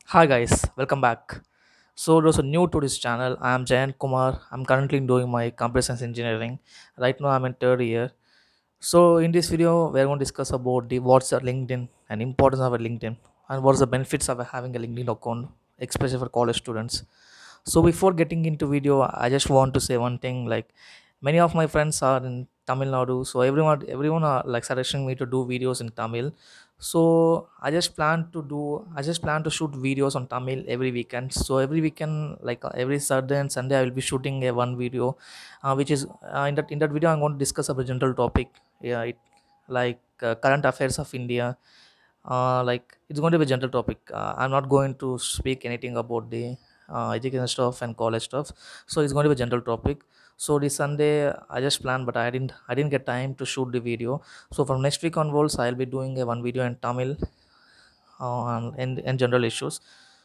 Hi guys, welcome back. So those are new to this channel. I am Jayanth Kumar. I'm currently doing my computer science engineering. Right now I'm in third year. So in this video, we're going to discuss about the what's a LinkedIn and importance of a LinkedIn and what's the benefits of having a LinkedIn account, especially for college students. So before getting into video, I just want to say one thing. Like many of my friends are in Tamil Nadu, so everyone are like suggesting me to do videos in Tamil. So I just plan to shoot videos on Tamil every weekend. So every weekend, like every Saturday and Sunday, I will be shooting a one video, which is in that video I'm going to discuss about general topic. Yeah, current affairs of India. Like it's going to be a general topic. I'm not going to speak anything about the education stuff and college stuff. So it's going to be a general topic. So this Sunday I just planned, but I didn't get time to shoot the video. So from next week onwards, I'll be doing a one video in Tamil and general issues.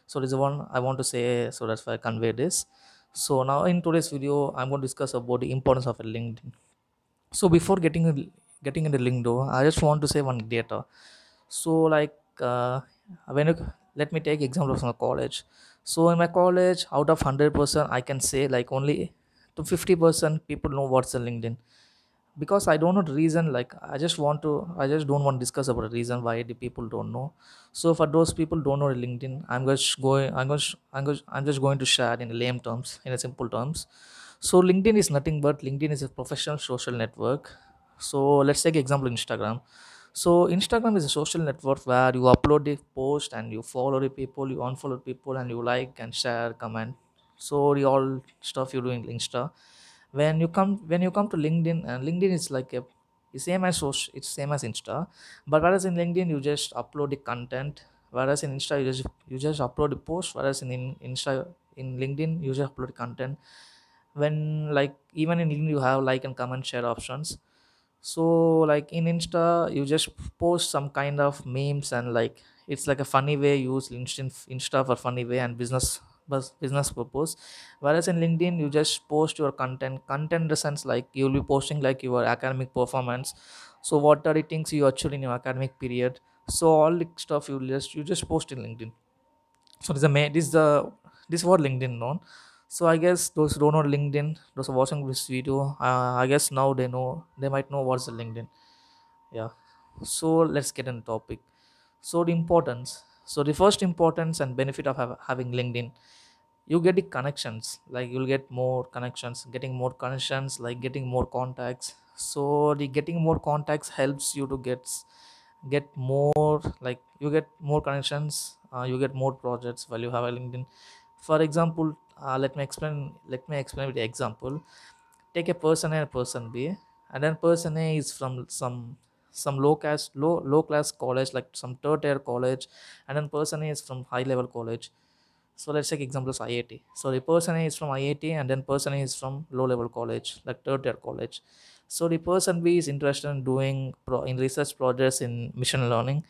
So this is one I want to say. So that's why I convey this. So now in today's video, I'm going to discuss about the importance of a LinkedIn. So before getting into LinkedIn, I just want to say one data. So like when you, let me take example from a college. So in my college, out of 100%, I can say like only to 50% people know what's a LinkedIn, because I don't know the reason. Like I just don't want to discuss about the reason why the people don't know. So for those people don't know the LinkedIn, I'm just going to share in lame terms, in a simple terms. So LinkedIn is nothing but LinkedIn is a professional social network. So let's take example Instagram. So Instagram is a social network where you upload the post and you follow the people, you unfollow people, and you like and share, comment. So the all stuff you do in Insta. When you come to LinkedIn, and LinkedIn is like it's same as it's same as Insta, but whereas in LinkedIn you just upload the content, whereas in Insta you just upload the post, whereas in LinkedIn you just upload the content. When like even in LinkedIn you have like and comment share options. So like in Insta you just post some kind of memes, and like it's like a funny way. Use Insta for funny way and business purpose. Whereas in LinkedIn you just post your content in the sense like you'll be posting like your academic performance. So what are the things you achieved in your academic period. So all the stuff you just post in LinkedIn. So this is what LinkedIn known. So I guess those who don't know LinkedIn, those who are watching this video, I guess now they might know what's the LinkedIn. Yeah. So let's get into topic. So the importance. So the first importance and benefit of having LinkedIn, you get the connections. Like you'll get more connections. Getting more connections, like getting more contacts. So the getting more contacts helps you to get more, like you get more connections. You get more projects while you have a LinkedIn. For example, let me explain with the example. Take a person A and a person B, and then person A is from some low class college, like some third tier college, and then person A is from high level college. So let's take examples IIT. So the person A is from IIT, and then person A is from low level college, like third tier college. So the person B is interested in doing in research projects in machine learning.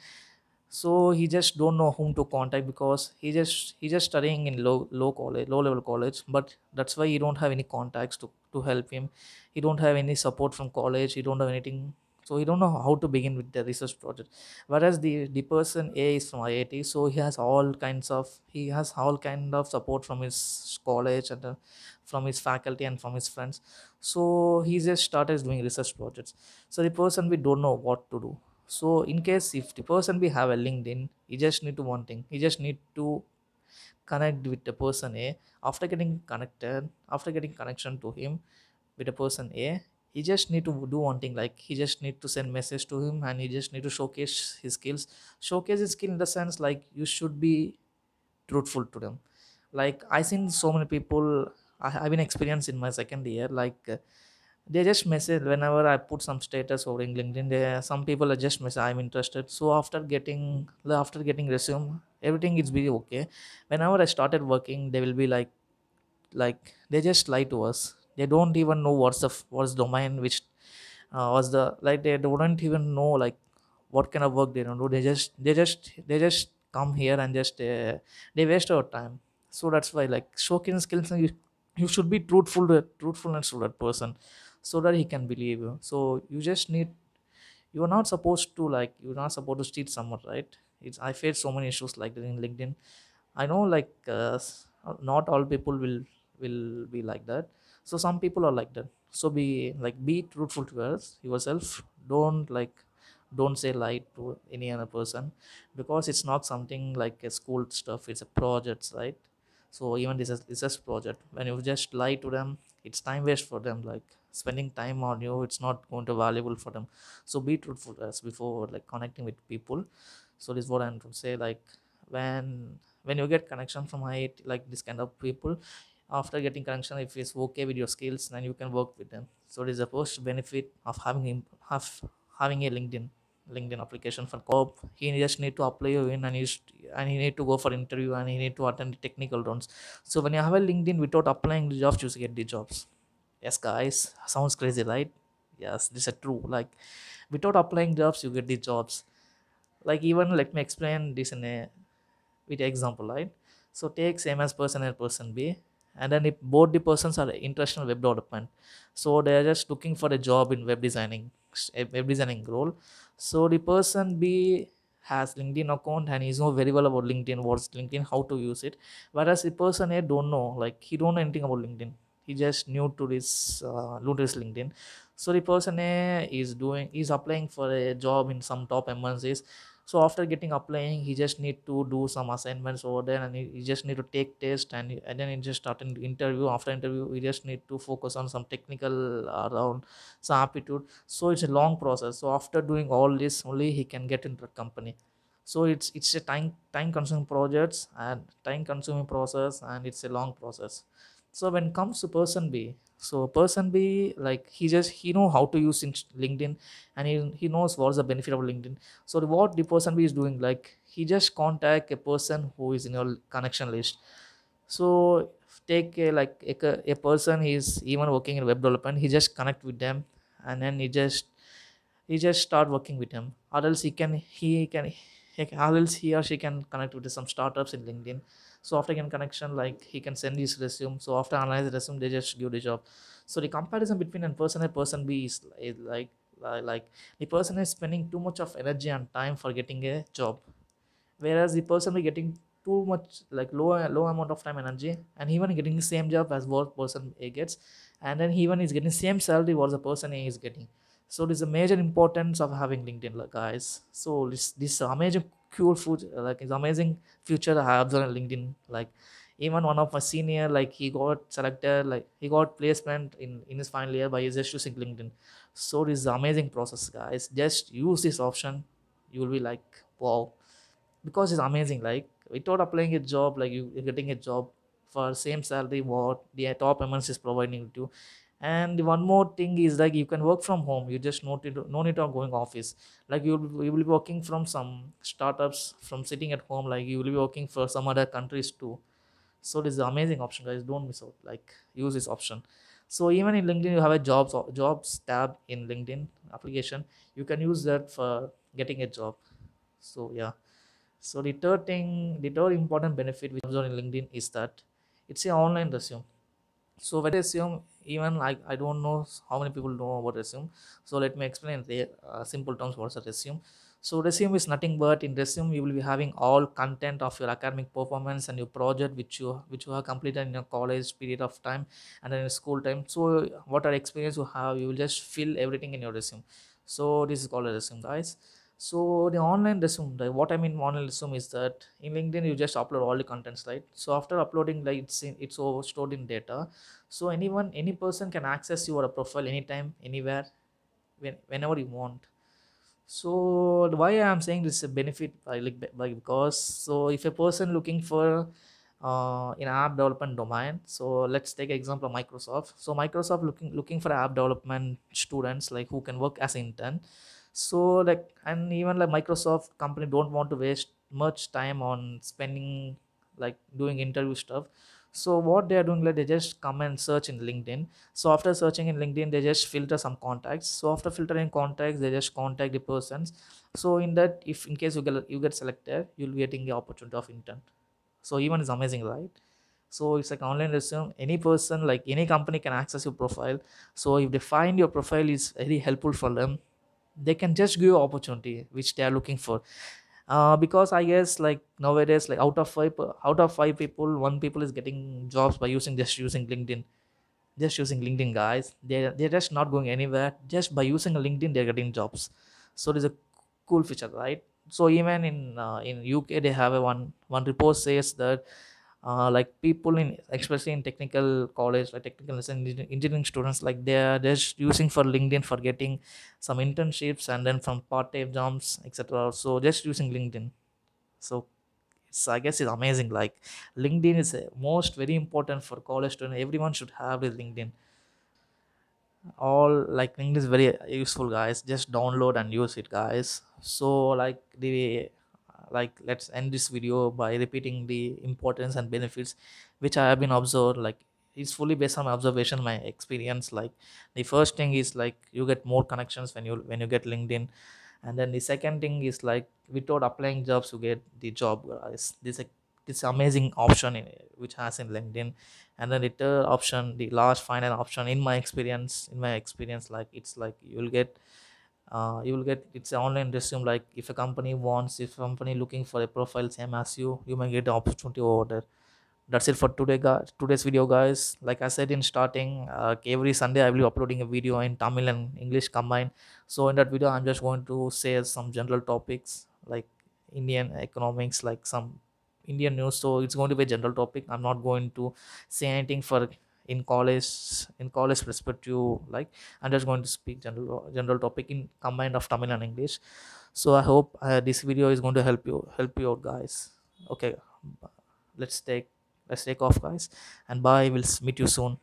So he just don't know whom to contact, because he just studying in low level college. But that's why he don't have any contacts to help him. He don't have any support from college. He don't have anything. So he don't know how to begin with the research project. Whereas the person A is from IIT, so he has all kind of support from his college, and from his faculty and from his friends. So he just started doing research projects. So the person we don't know what to do. So in case if the person we have a LinkedIn, he just need to one thing. He just need to connect with the person A. After getting connection to him with the person A, he just need to do one thing. Like he just need to send message to him, and he just need to showcase his skills. Showcase his skill in the sense like you should be truthful to them. Like I seen so many people. I've been experienced in my second year. Like they just message whenever I put some status over in LinkedIn. Some people are just message I'm interested. So after getting resume, everything is be okay. Whenever I started working, they will be like they just lie to us. They don't even know what's domain, which was the like they don't even know like what kind of work they don't do. They just come here and just they waste our time. So that's why like showcasing skills, you should be truthfulness to that person. so that he can believe you. So you just need, you're not supposed to like, you're not supposed to cheat someone, right? It's, I face so many issues like that in LinkedIn. I know like not all people will be like that. So some people are like that. So be like, be truthful to us yourself. Don't like, don't say lie to any other person, because it's not something like a school stuff. It's a project, right? So even this is, it's just project. When you just lie to them, it's time waste for them. Like spending time on you, it's not going to valuable for them. So be truthful as before like connecting with people. So this is what I'm to say. Like when you get connection from it, like this kind of people, after getting connection, if it's okay with your skills, then you can work with them. So it is the first benefit of having have having a LinkedIn application for job. He just need to apply you in, and and he need to go for interview, and he need to attend the technical rounds. So when you have a LinkedIn, without applying the jobs, you get the jobs. Yes guys, sounds crazy, right? Yes, this is true. Like without applying jobs, you get the jobs. Like even let me explain this in a with example, right? So take same as person A and person B, and then if both the persons are interested in web development, so they are just looking for a job in web designing, a web designing role. So the person B has LinkedIn account, and he's know very well about LinkedIn, what's LinkedIn, how to use it. Whereas the person A don't know, like he don't know anything about LinkedIn. He just new to this LinkedIn. So the person A is applying for a job in some top MNCs. So after getting applying, he just need to do some assignments over there, and he just need to take test, and then he just start an interview. After interview, we just need to focus on some technical around some aptitude. So it's a long process. So after doing all this, only he can get into the company. So it's a time consuming projects and time consuming process, and it's a long process. So when it comes to person B, so person B, like he know how to use LinkedIn, and he knows what's the benefit of LinkedIn. So what the person B is doing, like he just contact a person who is in your connection list. So take a, like a person, he's even working in web development, he just connect with them, and then he just start working with him. Or else or else he or she can connect with some startups in LinkedIn. So after getting connection, like he can send his resume. So after analyze the resume, they just give the job. So the comparison between a person A and person B is like the person is spending too much of energy and time for getting a job, whereas the person will getting too much like low amount of time energy, and even getting the same job as what person A gets, and then he even is getting same salary what the person A is getting. So this is a major importance of having LinkedIn, like, guys. So this amazing cool food, like it's amazing future I have observed on LinkedIn. Like even one of my senior, like he got selected, like he got placement in his final year by just using LinkedIn. So this is amazing process, guys. Just use this option, you will be like, wow, because it's amazing. Like without applying a job, like you're getting a job for same salary what the top MNC is providing to. And one more thing is like you can work from home. You just no need of going office. Like you will be working from some startups from sitting at home. Like you will be working for some other countries too. So this is an amazing option, guys. Don't miss out. Like use this option. So even in LinkedIn, you have a jobs tab in LinkedIn application. You can use that for getting a job. So yeah. So the third important benefit which comes on in LinkedIn is that it's an online resume. So when resume, even like I don't know how many people know about resume. So let me explain the simple terms what's a resume. So resume is nothing but in resume you will be having all content of your academic performance and your project which you have completed in your college period of time and then in school time. So what are experience you have, you will just fill everything in your resume. So this is called a resume, guys. So the online resume, what I mean online resume is that in LinkedIn you just upload all the contents, right? So after uploading, like it's all stored in data. So any person can access your profile anytime, anywhere, whenever you want. So why I'm saying this is a benefit by because so if a person looking for in app development domain, so let's take example of Microsoft. So Microsoft looking for app development students like who can work as intern. So like, and even like Microsoft company don't want to waste much time on spending like doing interview stuff. So what they are doing, like they just come and search in LinkedIn. So after searching in LinkedIn, they just filter some contacts. So after filtering contacts, they just contact the persons. So in that, if in case you get selected, you'll be getting the opportunity of intern. So even is amazing, right? So it's like online resume, any person, like any company can access your profile. So if they find your profile is very helpful for them, they can just give you opportunity which they are looking for. Because I guess like nowadays, like out of five people, one people is getting jobs by using LinkedIn. Just using LinkedIn, guys, they're just not going anywhere. Just by using a LinkedIn they're getting jobs. So it is a cool feature, right? So even in UK they have a one report says that like people in, especially in technical college, like technical engineering students, like they're just using for LinkedIn for getting some internships and then from part-time jobs, etc. So just using LinkedIn. So it's, I guess it's amazing. Like LinkedIn is most very important for college student. Everyone should have the LinkedIn. All like LinkedIn is very useful, guys. Just download and use it, guys. So like let's end this video by repeating the importance and benefits which I have been observed. Like it's fully based on my observation, my experience. Like the first thing is like you get more connections when you get LinkedIn. And then the second thing is like without applying jobs you get the job, guys. This amazing option which has in LinkedIn. And then the third option, the last final option, in my experience, like it's like you will get it's an online resume. Like if a company looking for a profile same as you might get the opportunity over there. That's it for today, guys. Today's video, guys. Like I said in starting, every Sunday I will be uploading a video in Tamil and English combined. So in that video I'm just going to say some general topics like Indian economics, like some Indian news. So it's going to be a general topic. I'm not going to say anything for in college perspective. Like I'm just going to speak general topic in combined of Tamil and English. So I hope this video is going to help you out, guys. Okay, let's take let's take off, guys, and bye. We'll meet you soon.